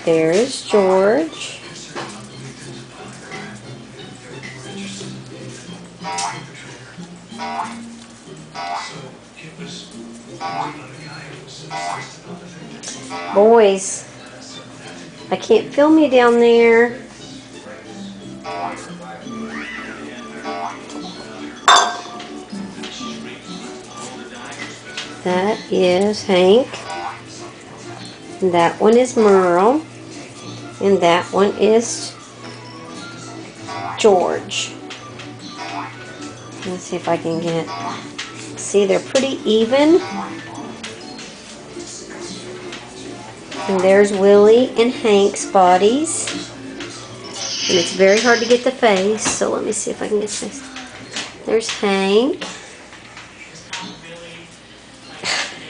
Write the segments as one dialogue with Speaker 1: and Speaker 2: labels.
Speaker 1: There is George. Boys, I can't film you down there. That is Hank. And that one is Merle. And that one is George. Let's see if I can get... See, they're pretty even. And there's Willie and Hank's bodies. And it's very hard to get the face, so let me see if I can get this. There's Hank.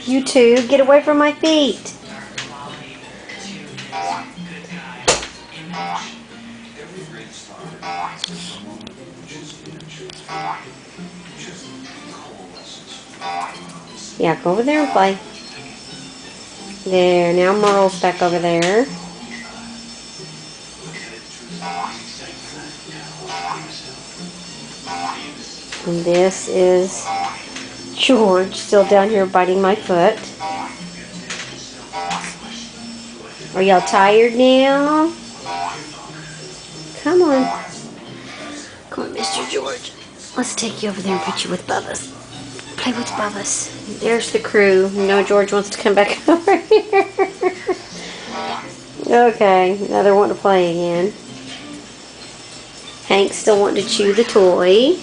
Speaker 1: You two, get away from my feet. Yeah, go over there and play. There, now Merle's back over there. And this is George, still down here biting my foot. Are y'all tired now? Come on. Come on, Mr. George. Let's take you over there and put you with Bubba's. Play with Bubba's. There's the crew. No, George wants to come back over here. Okay, now they're wanting to play again. Hank's still wanting to chew the toy.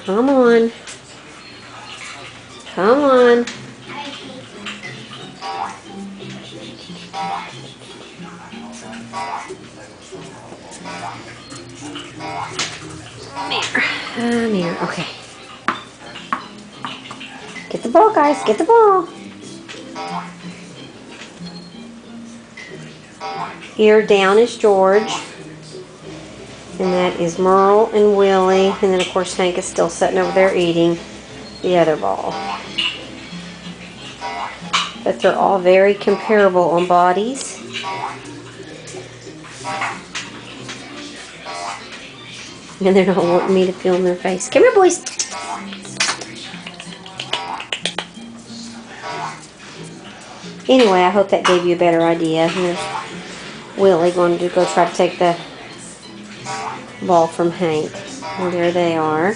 Speaker 1: Come on. Come on. Here. Okay. Get the ball, guys. Get the ball. Here down is George. And that is Merle and Willie. And then, of course, Hank is still sitting over there eating the other ball. But they're all very comparable on bodies. And they're not wanting me to film their face. Come here, boys. Anyway, I hope that gave you a better idea. Here's Willie going to go try to take the ball from Hank. And there they are.